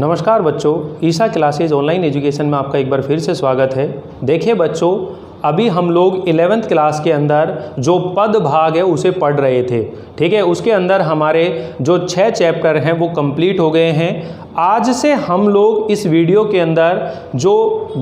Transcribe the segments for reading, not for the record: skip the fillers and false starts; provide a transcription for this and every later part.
नमस्कार बच्चों, Isha classes online education में आपका एक बार फिर से स्वागत है। देखिए बच्चों, अभी हम लोग 11th क्लास के अंदर जो पद भाग है उसे पढ़ रहे थे। ठीक है, उसके अंदर हमारे जो 6 चैप्टर हैं वो कंप्लीट हो गए हैं। आज से हम लोग इस वीडियो के अंदर जो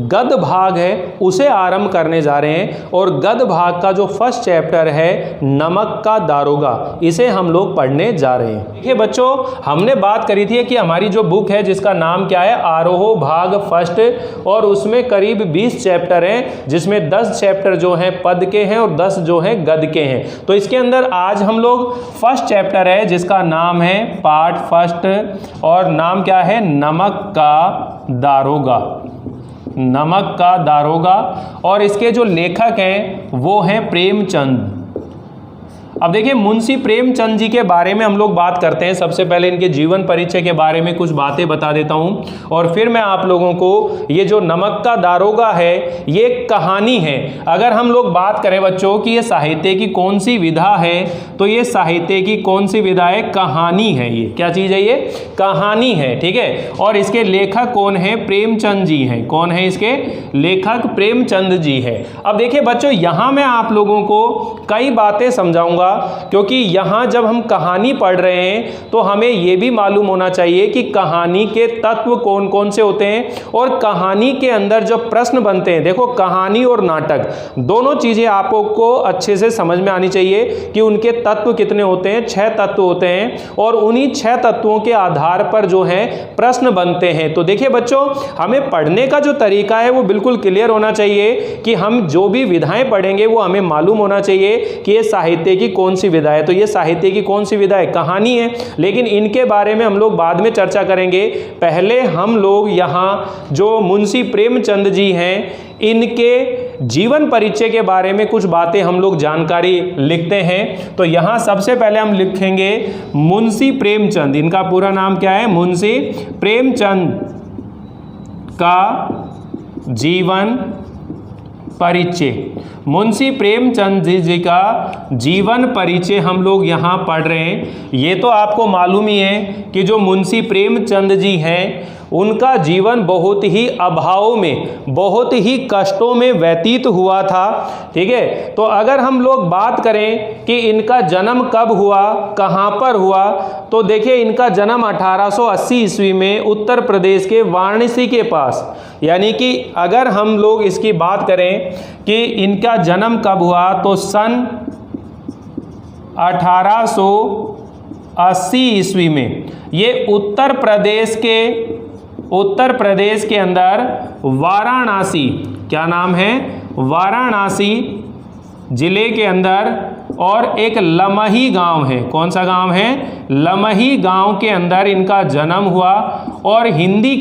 गद्य भाग है उसे आरंभ करने जा रहे हैं और गद्य भाग का जो फर्स्ट चैप्टर है नमक का दारोगा, इसे हम लोग पढ़ने जा रहे हैं। देखिए बच्चों, हमने बात करी थी कि हमारी जो बुक है जिसका नाम क्या है, आरोह भाग फर्स्ट, और उसमें करीब 20 चैप्टर हैं, जिसमें 10 चैप्टर जो हैं पद के हैं और 10 जो हैं गद्य के हैं। तो इसके अंदर आज हम लोग फर्स्ट चैप्टर है जिसका नाम है पार्ट फर्स्ट, और नाम क्या है, नमक का दारोगा। नमक का दारोगा, और इसके जो लेखक हैं वो हैं प्रेमचंद। अब देखिए, मुंशी प्रेमचंद जी के बारे में हम लोग बात करते हैं। सबसे पहले इनके जीवन परिचय के बारे में कुछ बातें बता देता हूं और फिर मैं आप लोगों को ये जो नमक का दारोगा है ये कहानी है। अगर हम लोग बात करें बच्चों कि ये साहित्य की कौन सी विधा है, तो ये साहित्य की कौन सी विधा है, कहानी है। ये क्या चीज़ है, ये कहानी है। ठीक है, और इसके लेखक कौन है, प्रेमचंद जी हैं। कौन है इसके लेखक, प्रेमचंद जी है। अब देखिए बच्चों, यहाँ मैं आप लोगों को कई बातें समझाऊंगा, क्योंकि यहां जब हम कहानी पढ़ रहे हैं तो हमें यह भी मालूम होना चाहिए कि कहानी के तत्व कौन कौन से होते हैं और कहानी के अंदर जो प्रश्न बनते हैं। देखो, कहानी और नाटक दोनों चीजें आपको अच्छे से समझ में आनी चाहिए कि उनके तत्व कितने होते हैं। 6 तत्व होते हैं और उन्हीं 6 तत्वों के आधार पर जो है प्रश्न बनते हैं। तो देखिए बच्चों, हमें पढ़ने का जो तरीका है वो बिल्कुल क्लियर होना चाहिए कि हम जो भी विधाएं पढ़ेंगे वो हमें मालूम होना चाहिए कि ये साहित्य की कौन सी विधा है। तो ये साहित्य की कौन सी विधा है, कहानी है। लेकिन इनके बारे में हम लोग बाद में चर्चा करेंगे। पहले हम लोग यहाँ जो मुंशी प्रेमचंद जी हैं, इनके जीवन परिचय के बारे में कुछ बातें हम लोग जानकारी लिखते हैं। तो यहाँ सबसे पहले हम लिखेंगे मुंशी प्रेमचंद। इनका पूरा नाम क्या है, मुंशी प्रेमचंद का जीवन परिचय। मुंशी प्रेमचंद जी का जीवन परिचय हम लोग यहाँ पढ़ रहे हैं। ये तो आपको मालूम ही है कि जो मुंशी प्रेमचंद जी हैं उनका जीवन बहुत ही अभाव में, बहुत ही कष्टों में व्यतीत हुआ था। ठीक है, तो अगर हम लोग बात करें कि इनका जन्म कब हुआ, कहाँ पर हुआ, तो देखिए इनका जन्म 1880 ईस्वी में उत्तर प्रदेश के वाराणसी के पास। यानी कि अगर हम लोग इसकी बात करें कि इनका जन्म कब हुआ, तो सन 1880 ईस्वी में ये उत्तर प्रदेश के अंदर वाराणसी, क्या नाम है, वाराणसी जिले के अंदर, और एक लमही गांव है। कौन सा गांव है, लमही गांव के अंदर इनका जन्म हुआ। और हिंदी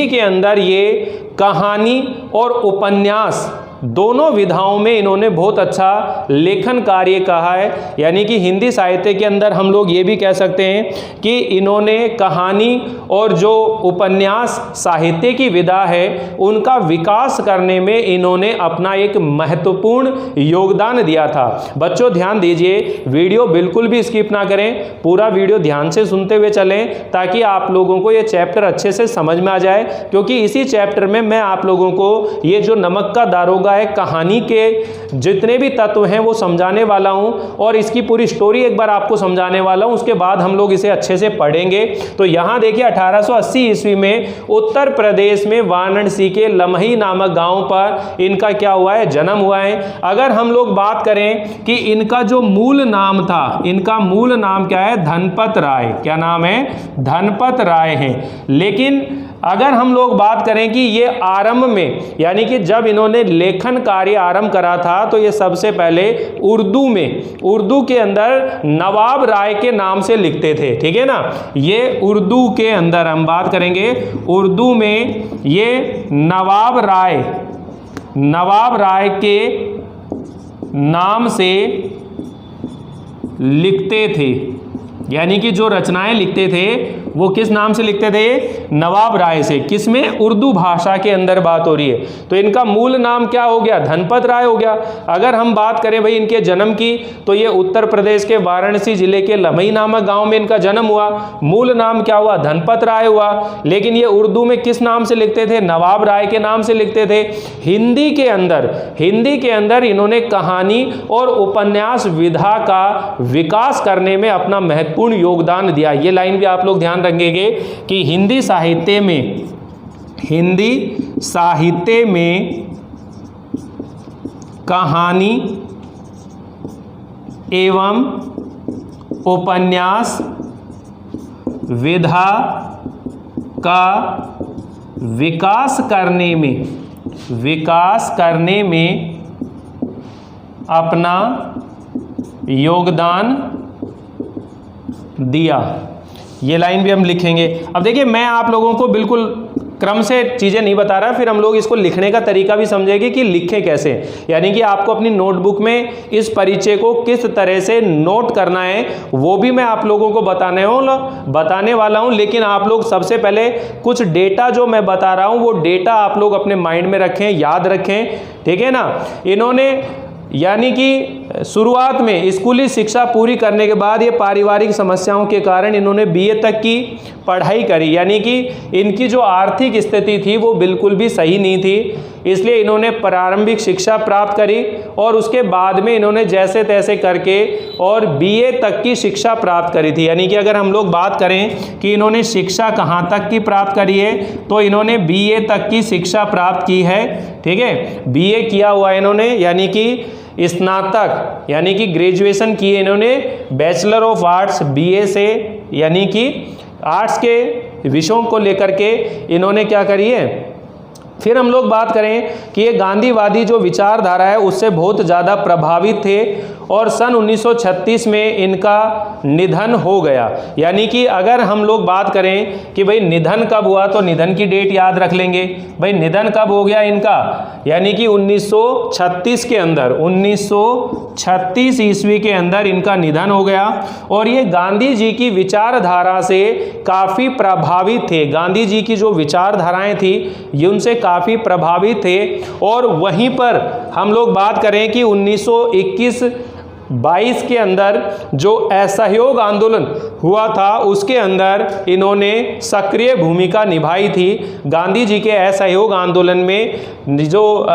के अंदर ये कहानी और उपन्यास दोनों विधाओं में इन्होंने बहुत अच्छा लेखन कार्य कहा है। यानी कि हिंदी साहित्य के अंदर हम लोग ये भी कह सकते हैं कि इन्होंने कहानी और जो उपन्यास साहित्य की विधा है उनका विकास करने में इन्होंने अपना एक महत्वपूर्ण योगदान दिया था। बच्चों ध्यान दीजिए, वीडियो बिल्कुल भी स्किप ना करें, पूरा वीडियो ध्यान से सुनते हुए चलें ताकि आप लोगों को ये चैप्टर अच्छे से समझ में आ जाए। क्योंकि इसी चैप्टर में मैं आप लोगों को ये जो नमक का दारोगा है, कहानी के जितने भी तत्व हैं वो समझाने वाला हूं और इसकी पूरी स्टोरी एक बार आपको समझाने वाला हूं। उसके बाद हम लोग इसे अच्छे से पढ़ेंगे। तो यहां देखिए 1880 ईस्वी में उत्तर प्रदेश में वाराणसी के लमही नामक गांव पर इनका क्या हुआ है, जन्म हुआ है। अगर हम लोग बात करें कि इनका जो मूल नाम था, इनका मूल नाम क्या है, धनपत राय। क्या नाम है, धनपत राय है। लेकिन अगर हम लोग बात करें कि ये आरंभ में, यानी कि जब इन्होंने लेखन कार्य आरंभ करा था, तो ये सबसे पहले उर्दू के अंदर नवाब राय के नाम से लिखते थे। ठीक है ना, ये उर्दू के अंदर हम बात करेंगे, उर्दू में ये नवाब राय के नाम से लिखते थे। यानी कि जो रचनाएं लिखते थे वो किस नाम से लिखते थे? नवाब राय से। किसमें? उर्दू भाषा के अंदर बात हो रही है। तो इनका मूल नाम क्या हो गया? धनपत राय हो गया। अगर हम बात करें भाई इनके जन्म की, तो ये उत्तर प्रदेश के वाराणसी जिले के लमई नामक गांव में इनका जन्म हुआ। मूल नाम क्या हुआ? धनपत राय हुआ। लेकिन ये उर्दू में किस नाम से लिखते थे? नवाब राय के नाम से लिखते थे। हिंदी के अंदर इन्होंने कहानी और उपन्यास विधा का विकास करने में अपना महत्वपूर्ण योगदान दिया। ये लाइन भी आप लोग ध्यान रखेंगे कि हिंदी साहित्य में कहानी एवं उपन्यास विधा का विकास करने में अपना योगदान दिया। ये लाइन भी हम लिखेंगे। अब देखिए, मैं आप लोगों को बिल्कुल क्रम से चीज़ें नहीं बता रहा, फिर हम लोग इसको लिखने का तरीका भी समझेंगे कि लिखें कैसे। यानी कि आपको अपनी नोटबुक में इस परिचय को किस तरह से नोट करना है वो भी मैं आप लोगों को बताने वाला हूं। लेकिन आप लोग सबसे पहले कुछ डेटा जो मैं बता रहा हूं वो डेटा आप लोग अपने माइंड में रखें, याद रखें, ठीक है ना। इन्होंने यानी कि शुरुआत में स्कूली शिक्षा पूरी करने के बाद ये पारिवारिक समस्याओं के कारण इन्होंने बीए तक की पढ़ाई करी। यानी कि इनकी जो आर्थिक स्थिति थी वो बिल्कुल भी सही नहीं थी, इसलिए इन्होंने प्रारंभिक शिक्षा प्राप्त करी और उसके बाद में इन्होंने जैसे तैसे करके और बीए तक की शिक्षा प्राप्त करी थी। यानी कि अगर हम लोग बात करें कि इन्होंने शिक्षा कहाँ तक की प्राप्त करी है, तो इन्होंने बीए तक की शिक्षा प्राप्त की है, ठीक है। बीए किया हुआ इन्होंने, यानी कि स्नातक यानी कि ग्रेजुएशन किए इन्होंने बैचलर ऑफ आर्ट्स बीए से, यानी कि आर्ट्स के विषयों को लेकर के इन्होंने क्या करी है। फिर हम लोग बात करें कि ये गांधीवादी जो विचारधारा है उससे बहुत ज़्यादा प्रभावित थे और सन 1936 में इनका निधन हो गया। यानी कि अगर हम लोग बात करें कि भाई निधन कब हुआ, तो निधन की डेट याद रख लेंगे। भाई निधन कब हो गया इनका, यानी कि 1936 के अंदर, 1936 ईस्वी के अंदर इनका निधन हो गया। और ये गांधी जी की विचारधारा से काफ़ी प्रभावित थे। गांधी जी की जो विचारधाराएं थी ये उनसे काफ़ी प्रभावित थे। और वहीं पर हम लोग बात करें कि 1921-22 के अंदर जो असहयोग आंदोलन हुआ था उसके अंदर इन्होंने सक्रिय भूमिका निभाई थी। गांधी जी के असहयोग आंदोलन में जो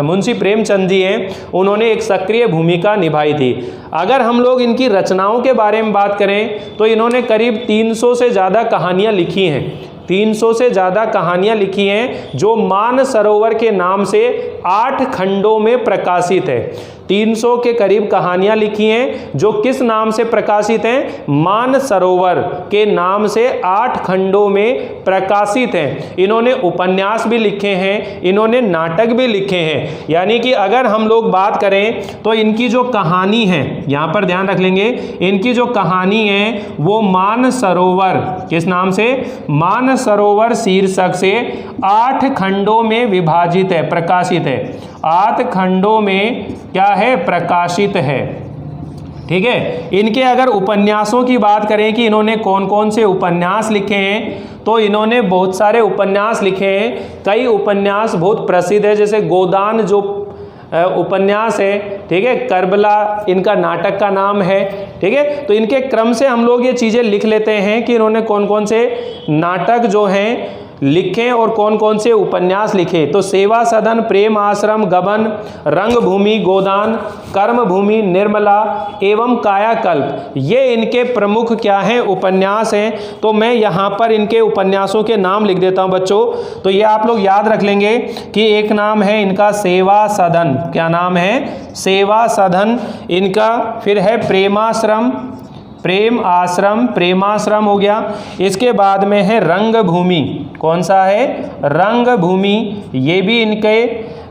मुंशी प्रेमचंद जी हैं उन्होंने एक सक्रिय भूमिका निभाई थी। अगर हम लोग इनकी रचनाओं के बारे में बात करें तो इन्होंने करीब 300 से ज़्यादा कहानियाँ लिखी हैं। 300 से ज़्यादा कहानियाँ लिखी हैं जो मानसरोवर के नाम से 8 खंडों में प्रकाशित है। 300 के करीब कहानियाँ लिखी हैं जो किस नाम से प्रकाशित हैं? मानसरोवर के नाम से 8 खंडों में प्रकाशित हैं। इन्होंने उपन्यास भी लिखे हैं, इन्होंने नाटक भी लिखे हैं। यानी कि अगर हम लोग बात करें तो इनकी जो कहानी है, यहाँ पर ध्यान रख लेंगे, इनकी जो कहानी है वो मानसरोवर, किस नाम से? मानसरोवर शीर्षक से 8 खंडों में विभाजित है, प्रकाशित है। 8 खंडों में क्या है? प्रकाशित है, ठीक है। इनके अगर उपन्यासों की बात करें कि इन्होंने कौन कौन से उपन्यास लिखे हैं, तो इन्होंने बहुत सारे उपन्यास लिखे हैं। कई उपन्यास बहुत प्रसिद्ध है, जैसे गोदान जो उपन्यास है, ठीक है, करबला इनका नाटक का नाम है, ठीक है। तो इनके क्रम से हम लोग ये चीज़ें लिख लेते हैं कि इन्होंने कौन कौन से नाटक जो हैं लिखे और कौन कौन से उपन्यास लिखे। तो सेवा सदन, प्रेम आश्रम, गबन, रंगभूमि, गोदान, कर्मभूमि, निर्मला एवं कायाकल्प, ये इनके प्रमुख क्या हैं? उपन्यास हैं। तो मैं यहाँ पर इनके उपन्यासों के नाम लिख देता हूँ बच्चों। तो ये आप लोग याद रख लेंगे कि एक नाम है इनका सेवा सदन, क्या नाम है? सेवा सदन इनका। फिर है प्रेमाश्रम, प्रेम आश्रम, प्रेमाश्रम हो गया। इसके बाद में है रंगभूमि, कौन सा है? रंगभूमि, ये भी इनके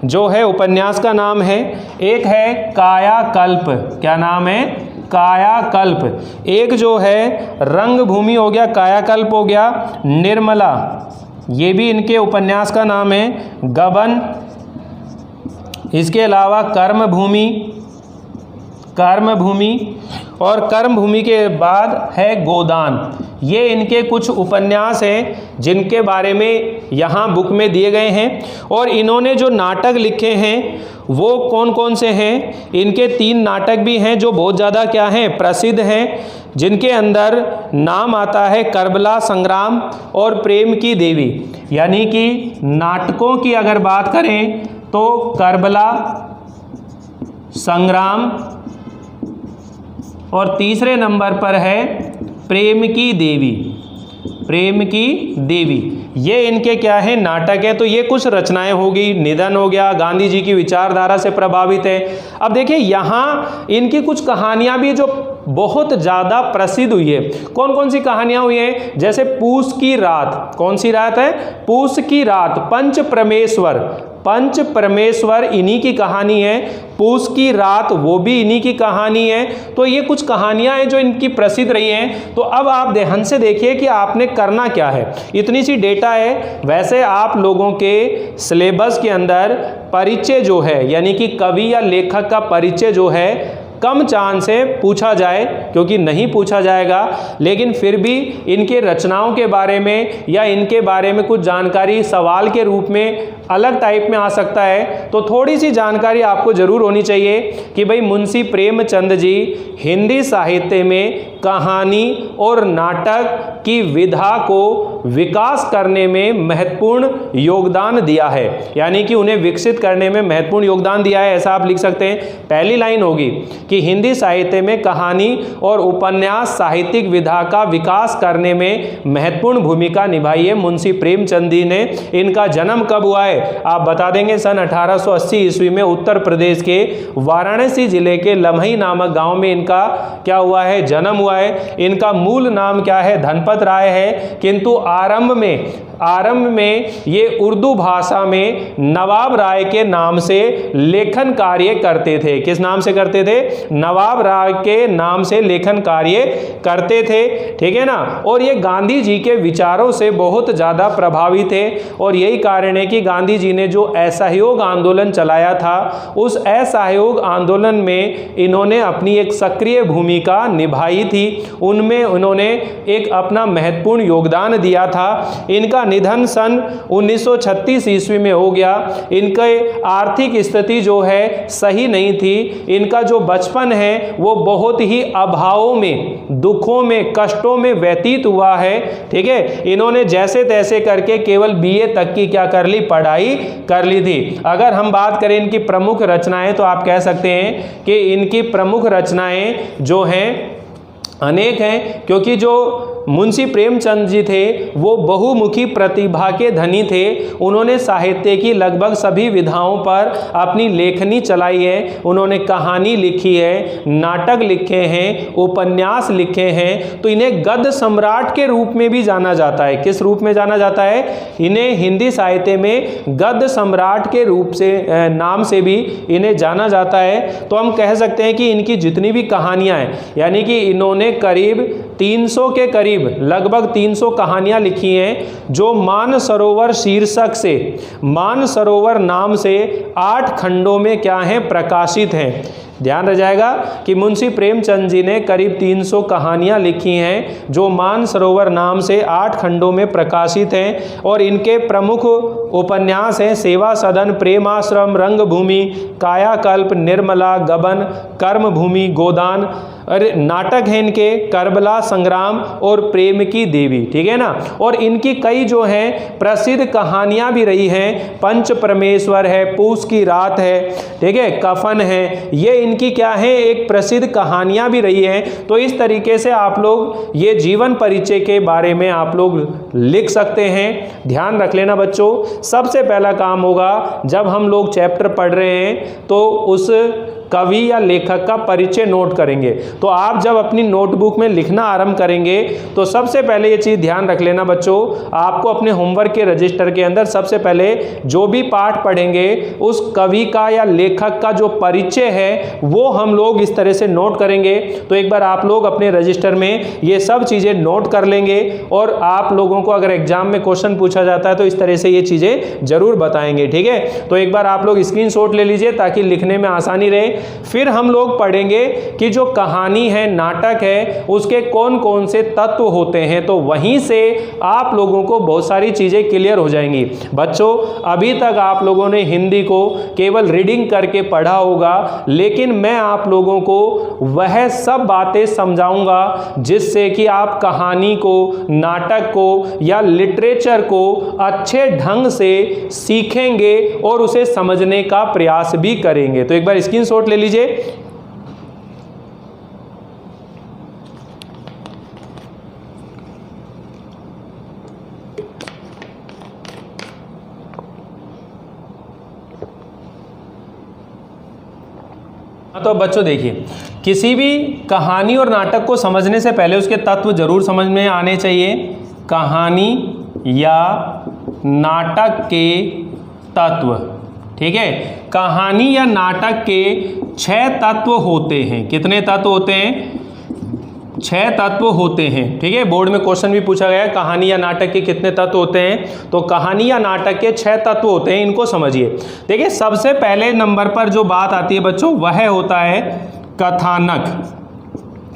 जो है उपन्यास का नाम है। एक है कायाकल्प, क्या नाम है? कायाकल्प। एक जो है रंगभूमि हो गया, कायाकल्प हो गया। निर्मला, ये भी इनके उपन्यास का नाम है। गबन, इसके अलावा कर्मभूमि, कर्म भूमि, और कर्म भूमि के बाद है गोदान। ये इनके कुछ उपन्यास हैं जिनके बारे में यहाँ बुक में दिए गए हैं। और इन्होंने जो नाटक लिखे हैं वो कौन कौन से हैं? इनके 3 नाटक भी हैं जो बहुत ज़्यादा क्या हैं, प्रसिद्ध हैं, जिनके अंदर नाम आता है करबला संग्राम और प्रेम की देवी। यानी कि नाटकों की अगर बात करें तो करबला संग्राम, और तीसरे नंबर पर है प्रेम की देवी। प्रेम की देवी, ये इनके क्या है, नाटक है। तो ये कुछ रचनाएं होगी, निधन हो गया, गांधी जी की विचारधारा से प्रभावित है। अब देखिए यहाँ इनकी कुछ कहानियां भी जो बहुत ज़्यादा प्रसिद्ध हुई है। कौन कौन सी कहानियां हुई हैं? जैसे पूस की रात। कौन सी रात है? पूस की रात। पंच परमेश्वर, पंच परमेश्वर इन्हीं की कहानी है। पूस की रात वो भी इन्हीं की कहानी है। तो ये कुछ कहानियां हैं जो इनकी प्रसिद्ध रही हैं। तो अब आप ध्यान से देखिए कि आपने करना क्या है। इतनी सी डेटा है। वैसे आप लोगों के सिलेबस के अंदर परिचय जो है, यानी कि कवि या लेखक का परिचय जो है, कम चांस है पूछा जाए, क्योंकि नहीं पूछा जाएगा, लेकिन फिर भी इनके रचनाओं के बारे में या इनके बारे में कुछ जानकारी सवाल के रूप में अलग टाइप में आ सकता है। तो थोड़ी सी जानकारी आपको जरूर होनी चाहिए कि भाई मुंशी प्रेमचंद जी हिंदी साहित्य में कहानी और नाटक की विधा को विकास करने में महत्वपूर्ण योगदान दिया है, यानी कि उन्हें विकसित करने में महत्वपूर्ण योगदान दिया है, ऐसा आप लिख सकते हैं। पहली लाइन होगी कि हिंदी साहित्य में कहानी और उपन्यास साहित्यिक विधा का विकास करने में महत्वपूर्ण भूमिका निभाई है मुंशी प्रेमचंद जी ने। इनका जन्म कब हुआ है आप बता देंगे? सन 1880 ईस्वी में उत्तर प्रदेश के वाराणसी जिले के लम्ही नामक गांव में इनका क्या हुआ है, जन्म हुआ है। इनका मूल नाम क्या है? धनपत राय है, किंतु आरंभ में ये उर्दू भाषा में नवाब राय के नाम से लेखन कार्य करते थे। किस नाम से करते थे? नवाब राय के नाम से लेखन कार्य करते थे, ठीक है ना। और ये गांधी जी के विचारों से बहुत ज़्यादा प्रभावित थे, और यही कारण है कि गांधी जी ने जो असहयोग आंदोलन चलाया था, उस असहयोग आंदोलन में इन्होंने अपनी एक सक्रिय भूमिका निभाई थी। उनमें उन्होंने एक अपना महत्वपूर्ण योगदान दिया था। इनका निधन सन 1936 ईस्वी में हो गया। इनके आर्थिक स्थिति जो है सही नहीं थी। इनका जो बचपन है वो बहुत ही अभावों में, दुखों में, कष्टों में व्यतीत हुआ है, ठीक है। इन्होंने जैसे तैसे करके केवल बीए तक की क्या कर ली, पढ़ाई कर ली थी। अगर हम बात करें इनकी प्रमुख रचनाएं तो आप कह सकते हैं कि इनकी प्रमुख रचनाएं जो हैं अनेक हैं, क्योंकि जो मुंशी प्रेमचंद जी थे वो बहुमुखी प्रतिभा के धनी थे। उन्होंने साहित्य की लगभग सभी विधाओं पर अपनी लेखनी चलाई है। उन्होंने कहानी लिखी है, नाटक लिखे हैं, उपन्यास लिखे हैं। तो इन्हें गद्य सम्राट के रूप में भी जाना जाता है। किस रूप में जाना जाता है? इन्हें हिंदी साहित्य में गद्य सम्राट के रूप से नाम से भी इन्हें जाना जाता है। तो हम कह सकते हैं कि इनकी जितनी भी कहानियाँ हैं, यानी कि इन्होंने करीब 300 के करीब लगभग 300 कहानियां लिखी हैं, जो मानसरोवर शीर्षक से, मानसरोवर नाम से 8 खंडों में क्या हैं, प्रकाशित हैं। ध्यान रह जाएगा कि मुंशी प्रेमचंद जी ने करीब 300 कहानियां लिखी हैं, जो मानसरोवर नाम से 8 खंडों में प्रकाशित हैं। और इनके प्रमुख उपन्यास हैं सेवा सदन, प्रेमाश्रम, रंगभूमि, कायाकल्प, निर्मला, गबन, कर्मभूमि, गोदान। अरे नाटक है इनके करबला संग्राम और प्रेम की देवी, ठीक है ना। और इनकी कई जो हैं प्रसिद्ध कहानियां भी रही हैं। पंच परमेश्वर है, पूस की रात है, ठीक है, कफन है। ये इनकी क्या है, एक प्रसिद्ध कहानियां भी रही हैं। तो इस तरीके से आप लोग ये जीवन परिचय के बारे में आप लोग लिख सकते हैं। ध्यान रख लेना बच्चों, सबसे पहला काम होगा जब हम लोग चैप्टर पढ़ रहे हैं तो उस कवि या लेखक का परिचय नोट करेंगे। तो आप जब अपनी नोटबुक में लिखना आरंभ करेंगे तो सबसे पहले ये चीज़ ध्यान रख लेना बच्चों, आपको अपने होमवर्क के रजिस्टर के अंदर सबसे पहले जो भी पाठ पढ़ेंगे उस कवि का या लेखक का जो परिचय है वो हम लोग इस तरह से नोट करेंगे। तो एक बार आप लोग अपने रजिस्टर में ये सब चीज़ें नोट कर लेंगे, और आप लोगों को अगर एग्जाम में क्वेश्चन पूछा जाता है तो इस तरह से ये चीज़ें जरूर बताएंगे, ठीक है। तो एक बार आप लोग स्क्रीनशॉट ले लीजिए ताकि लिखने में आसानी रहे। फिर हम लोग पढ़ेंगे कि जो कहानी है, नाटक है, उसके कौन कौन से तत्व होते हैं। तो वहीं से आप लोगों को बहुत सारी चीज़ें क्लियर हो जाएंगी। बच्चों, अभी तक आप लोगों ने हिंदी को केवल रीडिंग करके पढ़ा होगा, लेकिन मैं आप लोगों को वह सब बातें समझाऊंगा जिससे कि आप कहानी को, नाटक को या लिटरेचर को अच्छे ढंग से सीखेंगे और उसे समझने का प्रयास भी करेंगे। तो एक बार स्क्रीनशॉट ले लीजिए। तो बच्चों देखिए, किसी भी कहानी और नाटक को समझने से पहले उसके तत्व जरूर समझ में आने चाहिए। कहानी या नाटक के तत्व, ठीक है। कहानी या नाटक के 6 तत्व होते हैं। कितने तत्व होते हैं? 6 तत्व होते हैं, ठीक है। बोर्ड में क्वेश्चन भी पूछा गया है, कहानी या नाटक के कितने तत्व होते हैं। तो कहानी या नाटक के 6 तत्व होते हैं, इनको समझिए। देखिए, सबसे पहले नंबर पर जो बात आती है बच्चों, वह होता है कथानक।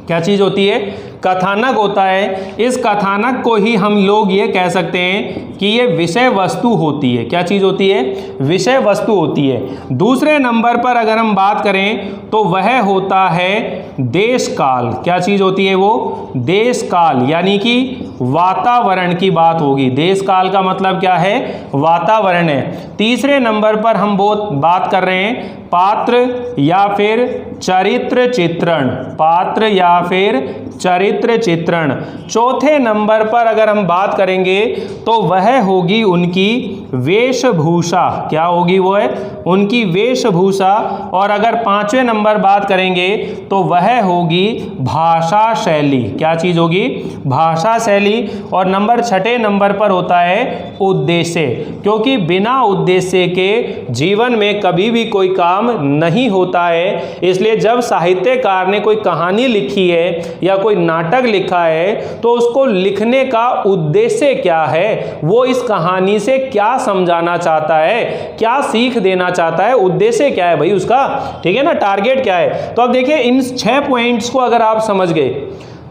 क्या चीज़ होती है? कथानक होता है। इस कथानक को ही हम लोग ये कह सकते हैं कि ये विषय वस्तु होती है। क्या चीज़ होती है? विषय वस्तु होती है। दूसरे नंबर पर अगर हम बात करें तो वह होता है देश काल। क्या चीज़ होती है वो? देश काल, यानी कि वातावरण की बात होगी। देश काल का मतलब क्या है? वातावरण है। तीसरे नंबर पर हम बात कर रहे हैं पात्र या फिर चरित्र चित्रण। पात्र या फिर चरित्र चित्रण। चौथे नंबर पर अगर हम बात करेंगे तो वह होगी उनकी वेशभूषा। क्या होगी? वो है उनकी वेशभूषा। और अगर 5वें नंबर बात करेंगे तो वह होगी भाषा शैली। क्या चीज़ होगी? भाषा शैली। और नंबर 6 नंबर पर होता है उद्देश्य, क्योंकि बिना उद्देश्य के जीवन में कभी भी कोई काम नहीं होता है। इसलिए जब साहित्यकार ने कोई कहानी लिखी है या कोई नाटक लिखा है तो उसको लिखने का उद्देश्य क्या है, वो इस कहानी से क्या समझाना चाहता है, क्या सीख देना चाहता है, उद्देश्य क्या है भाई उसका, ठीक है ना, टारगेट क्या है। तो अब देखिए, इन 6 पॉइंट्स को अगर आप समझ गए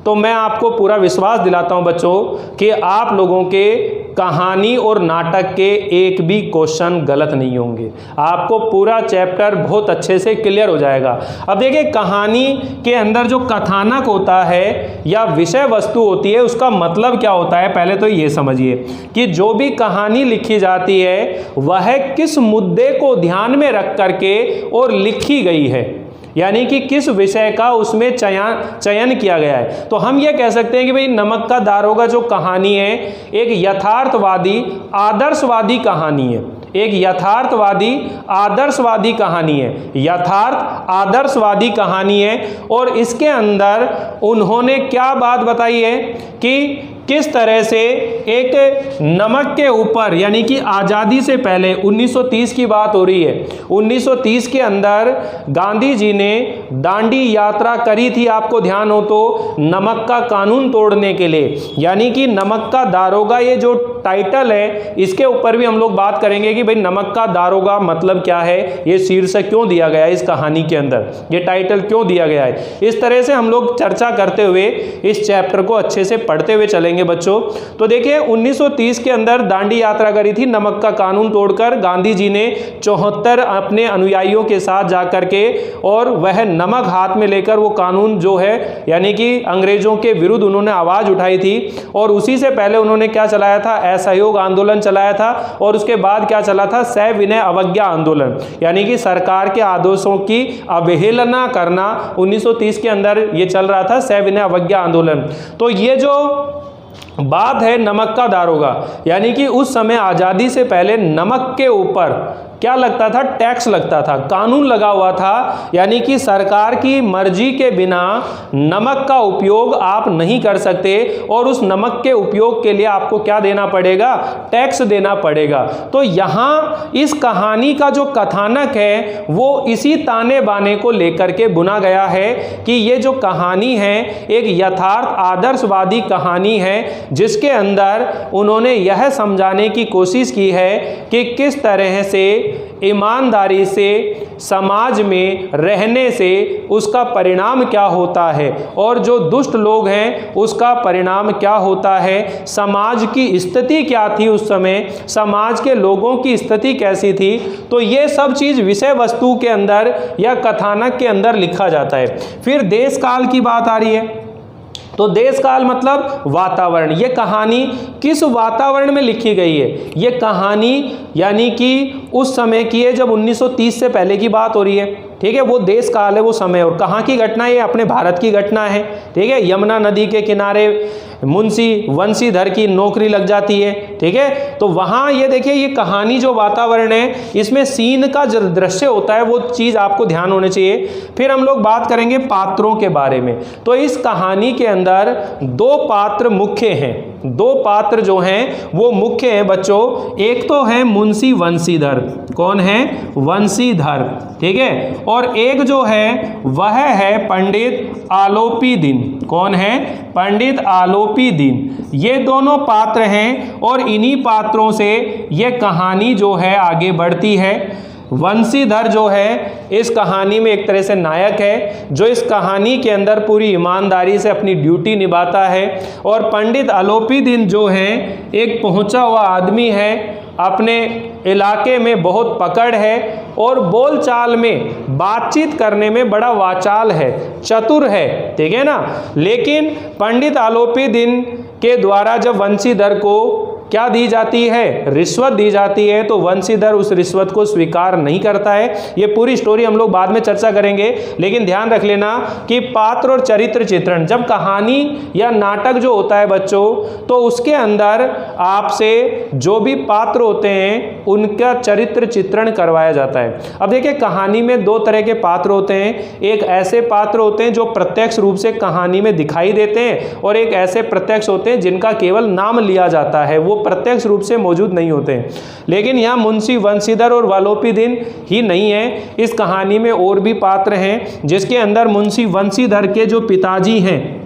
तो मैं आपको पूरा विश्वास दिलाता हूं बच्चों कि आप लोगों के कहानी और नाटक के एक भी क्वेश्चन गलत नहीं होंगे। आपको पूरा चैप्टर बहुत अच्छे से क्लियर हो जाएगा। अब देखिए, कहानी के अंदर जो कथानक होता है या विषय वस्तु होती है, उसका मतलब क्या होता है। पहले तो ये समझिए कि जो भी कहानी लिखी जाती है वह किस मुद्दे को ध्यान में रख करके और लिखी गई है, यानी कि किस विषय का उसमें चयन किया गया है। तो हम ये कह सकते हैं कि भाई नमक का दारोगा जो कहानी है एक यथार्थवादी आदर्शवादी कहानी है। एक यथार्थवादी आदर्शवादी कहानी है। यथार्थ आदर्शवादी कहानी है। और इसके अंदर उन्होंने क्या बात बताई है कि किस तरह से एक नमक के ऊपर, यानी कि आज़ादी से पहले 1930 की बात हो रही है, 1930 के अंदर गांधी जी ने दांडी यात्रा करी थी, आपको ध्यान हो तो, नमक का कानून तोड़ने के लिए। यानी कि नमक का दारोगा, ये जो टाइटल है, इसके ऊपर भी हम लोग बात करेंगे कि भाई नमक का दारोगा मतलब क्या है, ये शीर्षक क्यों दिया गया है इस कहानी के अंदर, ये टाइटल क्यों दिया गया है। इस तरह से हम लोग चर्चा करते हुए इस चैप्टर को अच्छे से पढ़ते हुए चलेंगे बच्चों। तो देखिए, 1930 के अंदर दांडी यात्रा करी थी नमक का कानून तोड़कर। गांधी जी ने 74 अपने अनुयायियों के साथ जाकर के, और वह नमक हाथ में लेकर वो कानून जो है, यानी कि अंग्रेजों के विरुद्ध उन्होंने आवाज उठाई थी। और उसी से पहले उन्होंने क्या चलाया था? असहयोग आंदोलन चलाया था। और उसके बाद क्या चला था? सविनय अवज्ञा आंदोलन, यानी कि सरकार के आदेशों की अवहेलना करना। 1930 के अंदर ये चल रहा था सविनय अवज्ञा आंदोलन। तो ये जो बात है नमक का दारोगा, यानी कि उस समय आज़ादी से पहले नमक के ऊपर क्या लगता था? टैक्स लगता था, कानून लगा हुआ था। यानी कि सरकार की मर्जी के बिना नमक का उपयोग आप नहीं कर सकते, और उस नमक के उपयोग के लिए आपको क्या देना पड़ेगा? टैक्स देना पड़ेगा। तो यहाँ इस कहानी का जो कथानक है वो इसी ताने बाने को लेकर के बुना गया है कि ये जो कहानी है एक यथार्थ आदर्शवादी कहानी है, जिसके अंदर उन्होंने यह समझाने की कोशिश की है कि किस तरह से ईमानदारी से समाज में रहने से उसका परिणाम क्या होता है, और जो दुष्ट लोग हैं उसका परिणाम क्या होता है, समाज की स्थिति क्या थी उस समय, समाज के लोगों की स्थिति कैसी थी। तो ये सब चीज़ विषय वस्तु के अंदर या कथानक के अंदर लिखा जाता है। फिर देश काल की बात आ रही है, तो देश काल मतलब वातावरण। ये कहानी किस वातावरण में लिखी गई है, ये कहानी यानी कि उस समय की है जब 1930 से पहले की बात हो रही है, ठीक है। वो देश काल है, वो समय, और कहाँ की घटना है, ये अपने भारत की घटना है, ठीक है। यमुना नदी के किनारे मुंशी वंशीधर की नौकरी लग जाती है, ठीक है। तो वहाँ ये देखिए, ये कहानी जो वातावरण है इसमें सीन का जो दृश्य होता है वो चीज़ आपको ध्यान होने चाहिए। फिर हम लोग बात करेंगे पात्रों के बारे में। तो इस कहानी के अंदर दो पात्र मुख्य हैं, दो पात्र जो हैं वो मुख्य हैं बच्चों। एक तो है मुंशी वंशीधर, कौन है, वंशीधर, ठीक है। और एक जो है वह है पंडित आलोपी दिन, कौन है, पंडित आलोपी दिन। ये दोनों पात्र हैं और इन्हीं पात्रों से ये कहानी जो है आगे बढ़ती है। वंशीधर जो है इस कहानी में एक तरह से नायक है, जो इस कहानी के अंदर पूरी ईमानदारी से अपनी ड्यूटी निभाता है। और पंडित आलोपी दिन जो है एक पहुंचा हुआ आदमी है, अपने इलाके में बहुत पकड़ है और बोलचाल में, बातचीत करने में बड़ा वाचाल है, चतुर है, ठीक है ना। लेकिन पंडित आलोपी दिन के द्वारा जब वंशीधर को क्या दी जाती है, रिश्वत दी जाती है, तो वंशीधर उस रिश्वत को स्वीकार नहीं करता है। ये पूरी स्टोरी हम लोग बाद में चर्चा करेंगे, लेकिन ध्यान रख लेना कि पात्र और चरित्र चित्रण, जब कहानी या नाटक जो होता है बच्चों, तो उसके अंदर आपसे जो भी पात्र होते हैं उनका चरित्र चित्रण करवाया जाता है। अब देखिए, कहानी में दो तरह के पात्र होते हैं। एक ऐसे पात्र होते हैं जो प्रत्यक्ष रूप से कहानी में दिखाई देते हैं, और एक ऐसे प्रत्यक्ष होते हैं जिनका केवल नाम लिया जाता है, वो प्रत्यक्ष रूप से मौजूद नहीं होते हैं। लेकिन यहाँ मुंशी वंशीधर और आलोपी दिन ही नहीं है, इस कहानी में और भी पात्र हैं, जिसके अंदर मुंशी वंशीधर के जो पिताजी हैं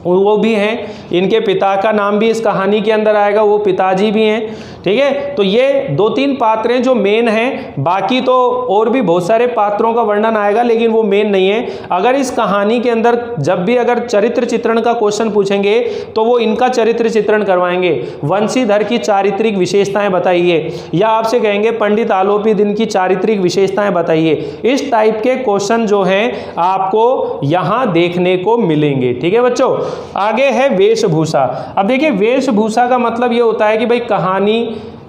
वो भी हैं, इनके पिता का नाम भी इस कहानी के अंदर आएगा, वो पिताजी भी हैं, ठीक है। तो ये दो तीन पात्र हैं जो मेन हैं, बाकी तो और भी बहुत सारे पात्रों का वर्णन आएगा, लेकिन वो मेन नहीं है। अगर इस कहानी के अंदर जब भी अगर चरित्र चित्रण का क्वेश्चन पूछेंगे तो वो इनका चरित्र चित्रण करवाएंगे, वंशीधर की चारित्रिक विशेषताएं बताइए, या आपसे कहेंगे पंडित आलोपी दिन की चारित्रिक विशेषताएं बताइए। इस टाइप के क्वेश्चन जो हैं आपको यहाँ देखने को मिलेंगे, ठीक है बच्चों। आगे है वेशभूषा। अब देखिए, वेशभूषा का मतलब ये होता है कि भाई कहानी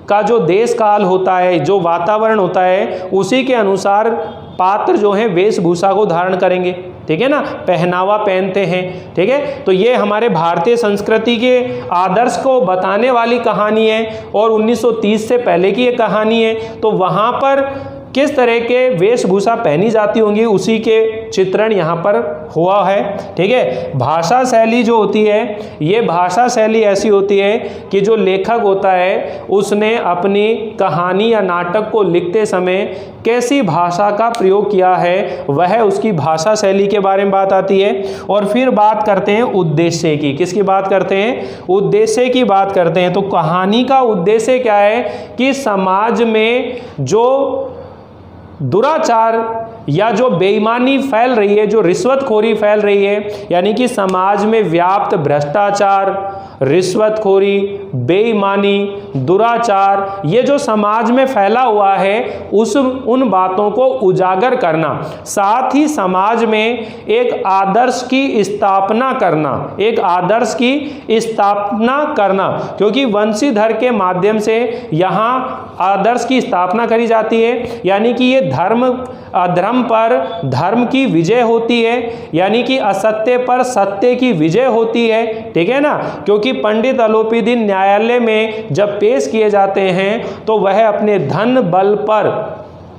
का जो देश काल होता है, जो वातावरण होता है, उसी के अनुसार पात्र जो है वेशभूषा को धारण करेंगे, ठीक है ना, पहनावा पहनते हैं, ठीक है। तो ये हमारे भारतीय संस्कृति के आदर्श को बताने वाली कहानी है, और 1930 से पहले की ये कहानी है। तो वहाँ पर किस तरह के वेशभूषा पहनी जाती होंगी उसी के चित्रण यहाँ पर हुआ है, ठीक है। भाषा शैली जो होती है, ये भाषा शैली ऐसी होती है कि जो लेखक होता है उसने अपनी कहानी या नाटक को लिखते समय कैसी भाषा का प्रयोग किया है, वह उसकी भाषा शैली के बारे में बात आती है। और फिर बात करते हैं उद्देश्य की। किसकी बात करते हैं, उद्देश्य की बात करते हैं। तो कहानी का उद्देश्य क्या है कि समाज में जो दुराचार या जो बेईमानी फैल रही है, जो रिश्वतखोरी फैल रही है, यानी कि समाज में व्याप्त भ्रष्टाचार, रिश्वतखोरी, बेईमानी, दुराचार, ये जो समाज में फैला हुआ है उन बातों को उजागर करना, साथ ही समाज में एक आदर्श की स्थापना करना, एक आदर्श की स्थापना करना, क्योंकि वंशीधर के माध्यम से यहाँ आदर्श की स्थापना करी जाती है, यानी कि ये धर्म अधर्म पर धर्म की विजय होती है, यानी कि असत्य पर सत्य की विजय होती है, ठीक है ना। क्योंकि पंडित आलोपी दिन न्यायालय में जब पेश किए जाते हैं तो वह अपने धन बल पर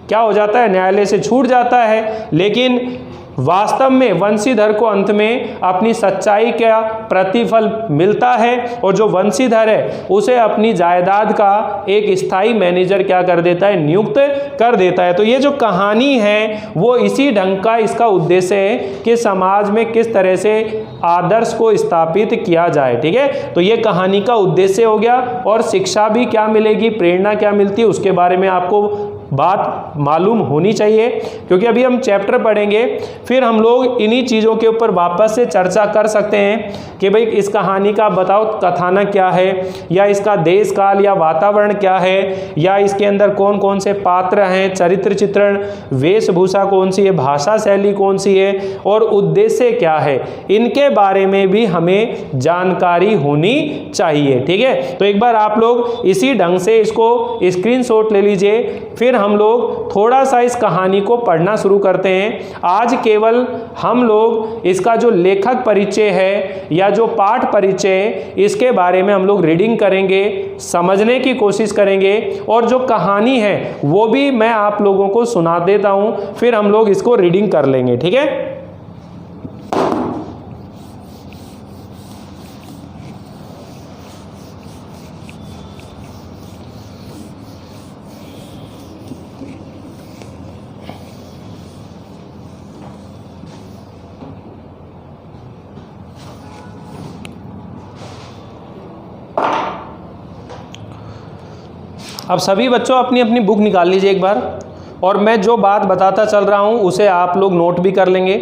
क्या हो जाता है, न्यायालय से छूट जाता है, लेकिन वास्तव में वंशीधर को अंत में अपनी सच्चाई का प्रतिफल मिलता है, और जो वंशीधर है उसे अपनी जायदाद का एक स्थायी मैनेजर क्या कर देता है, नियुक्त कर देता है। तो ये जो कहानी है वो इसी ढंग का इसका उद्देश्य है कि समाज में किस तरह से आदर्श को स्थापित किया जाए, ठीक है। तो ये कहानी का उद्देश्य हो गया, और शिक्षा भी क्या मिलेगी, प्रेरणा क्या मिलती है, उसके बारे में आपको बात मालूम होनी चाहिए, क्योंकि अभी हम चैप्टर पढ़ेंगे, फिर हम लोग इन्हीं चीज़ों के ऊपर वापस से चर्चा कर सकते हैं कि भाई इस कहानी का बताओ कथानक क्या है, या इसका देश काल या वातावरण क्या है, या इसके अंदर कौन कौन से पात्र हैं, चरित्र चित्रण, वेशभूषा कौन सी है, भाषा शैली कौन सी है और उद्देश्य क्या है, इनके बारे में भी हमें जानकारी होनी चाहिए। ठीक है, तो एक बार आप लोग इसी ढंग से इसको स्क्रीनशॉट ले लीजिए, फिर हम लोग थोड़ा सा इस कहानी को पढ़ना शुरू करते हैं। आज केवल हम लोग इसका जो लेखक परिचय है या जो पाठ परिचय है, इसके बारे में हम लोग रीडिंग करेंगे, समझने की कोशिश करेंगे, और जो कहानी है वो भी मैं आप लोगों को सुना देता हूं, फिर हम लोग इसको रीडिंग कर लेंगे। ठीक है, अब सभी बच्चों अपनी अपनी बुक निकाल लीजिए एक बार, और मैं जो बात बताता चल रहा हूँ उसे आप लोग नोट भी कर लेंगे।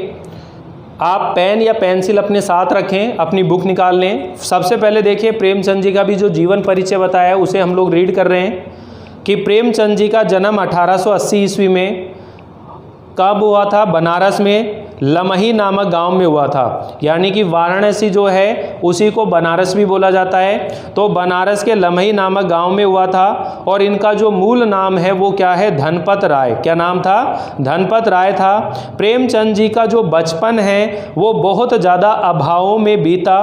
आप पेन या पेंसिल अपने साथ रखें, अपनी बुक निकाल लें। सबसे पहले देखिए, प्रेमचंद जी का भी जो जीवन परिचय बताया है उसे हम लोग रीड कर रहे हैं कि प्रेमचंद जी का जन्म 1880 ईस्वी में कब हुआ था? बनारस में लमही नामक गांव में हुआ था, यानी कि वाराणसी जो है उसी को बनारस भी बोला जाता है। तो बनारस के लमही नामक गांव में हुआ था, और इनका जो मूल नाम है वो क्या है? धनपत राय। क्या नाम था? धनपत राय था। प्रेमचंद जी का जो बचपन है वो बहुत ज़्यादा अभावों में बीता,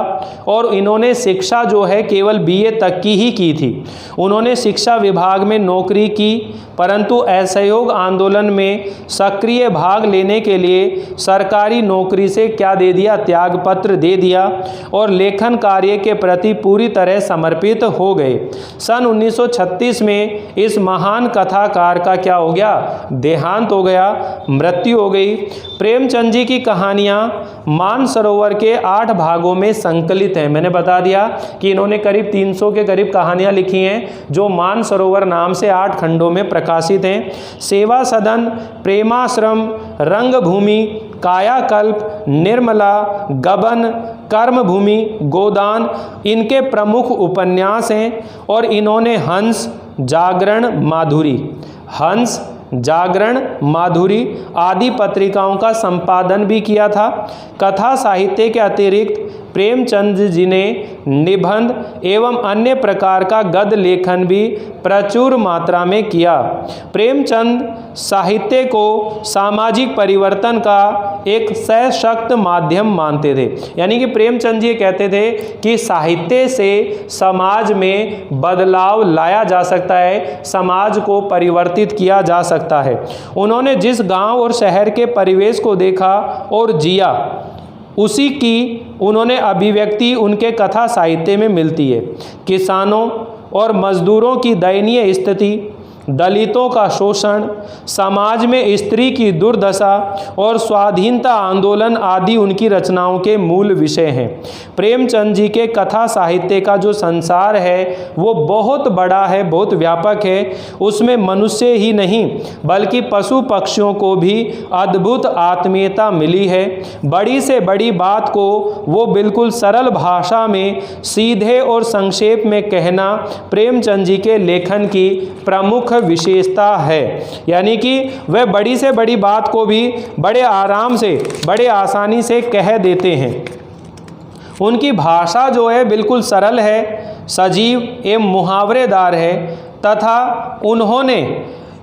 और इन्होंने शिक्षा जो है केवल बीए तक की ही की थी। उन्होंने शिक्षा विभाग में नौकरी की, परंतु असहयोग आंदोलन में सक्रिय भाग लेने के लिए सरकारी नौकरी से क्या दे दिया? त्याग पत्र दे दिया, और लेखन कार्य के प्रति पूरी तरह समर्पित हो गए। सन 1936 में इस महान कथाकार का क्या हो गया? देहांत हो गया, मृत्यु हो गई। प्रेमचंद जी की कहानियाँ मानसरोवर के 8 भागों में संकलित हैं। मैंने बता दिया कि इन्होंने करीब 300 के करीब कहानियाँ लिखी हैं, जो मानसरोवर नाम से 8 खंडों में प्रकाशित हैं। सेवा सदन, प्रेमाश्रम, रंगभूमि, कायाकल्प, निर्मला, गबन, कर्मभूमि, गोदान इनके प्रमुख उपन्यास हैं। और इन्होंने हंस, जागरण, माधुरी आदि पत्रिकाओं का संपादन भी किया था। कथा साहित्य के अतिरिक्त प्रेमचंद जी ने निबंध एवं अन्य प्रकार का गद्य लेखन भी प्रचुर मात्रा में किया। प्रेमचंद साहित्य को सामाजिक परिवर्तन का एक सशक्त माध्यम मानते थे, यानी कि प्रेमचंद जी कहते थे कि साहित्य से समाज में बदलाव लाया जा सकता है, समाज को परिवर्तित किया जा सकता है। उन्होंने जिस गांव और शहर के परिवेश को देखा और जिया, उसी की उन्होंने अभिव्यक्ति उनके कथा साहित्य में मिलती है। किसानों और मजदूरों की दयनीय स्थिति, दलितों का शोषण, समाज में स्त्री की दुर्दशा और स्वाधीनता आंदोलन आदि उनकी रचनाओं के मूल विषय हैं। प्रेमचंद जी के कथा साहित्य का जो संसार है वो बहुत बड़ा है, बहुत व्यापक है। उसमें मनुष्य ही नहीं बल्कि पशु पक्षियों को भी अद्भुत आत्मीयता मिली है। बड़ी से बड़ी बात को वो बिल्कुल सरल भाषा में सीधे और संक्षेप में कहना प्रेमचंद जी के लेखन की प्रमुख विशेषता है, यानी कि वह बड़ी से बड़ी बात को भी बड़े आराम से, बड़े आसानी से कह देते हैं। उनकी भाषा जो है बिल्कुल सरल है, सजीव एवं मुहावरेदार है, तथा उन्होंने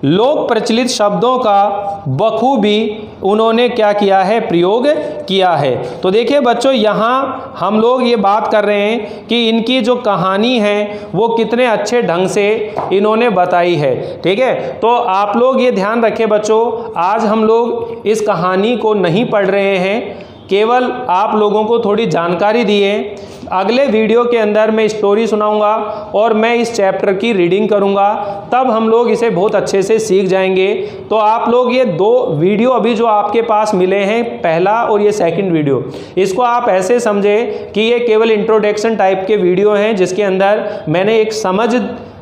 लोक प्रचलित शब्दों का बखूबी उन्होंने क्या किया है? प्रयोग किया है। तो देखिए बच्चों, यहाँ हम लोग ये बात कर रहे हैं कि इनकी जो कहानी है वो कितने अच्छे ढंग से इन्होंने बताई है। ठीक है, तो आप लोग ये ध्यान रखें बच्चों, आज हम लोग इस कहानी को नहीं पढ़ रहे हैं, केवल आप लोगों को थोड़ी जानकारी दी है। अगले वीडियो के अंदर मैं स्टोरी सुनाऊंगा और मैं इस चैप्टर की रीडिंग करूंगा, तब हम लोग इसे बहुत अच्छे से सीख जाएंगे। तो आप लोग ये 2 वीडियो अभी जो आपके पास मिले हैं, पहला और ये सेकंड वीडियो, इसको आप ऐसे समझें कि ये केवल इंट्रोडक्शन टाइप के वीडियो हैं, जिसके अंदर मैंने एक समझ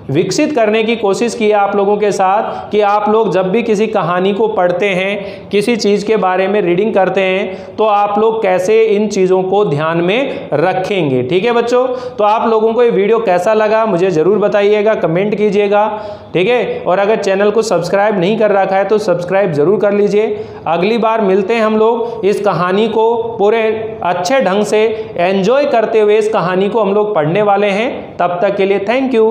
विकसित करने की कोशिश की है आप लोगों के साथ कि आप लोग जब भी किसी कहानी को पढ़ते हैं, किसी चीज़ के बारे में रीडिंग करते हैं, तो आप लोग कैसे इन चीज़ों को ध्यान में रखेंगे। ठीक है बच्चों, तो आप लोगों को ये वीडियो कैसा लगा मुझे ज़रूर बताइएगा, कमेंट कीजिएगा। ठीक है, और अगर चैनल को सब्सक्राइब नहीं कर रखा है तो सब्सक्राइब ज़रूर कर लीजिए। अगली बार मिलते हैं हम लोग इस कहानी को पूरे अच्छे ढंग से एंजॉय करते हुए इस कहानी को हम लोग पढ़ने वाले हैं। तब तक के लिए थैंक यू।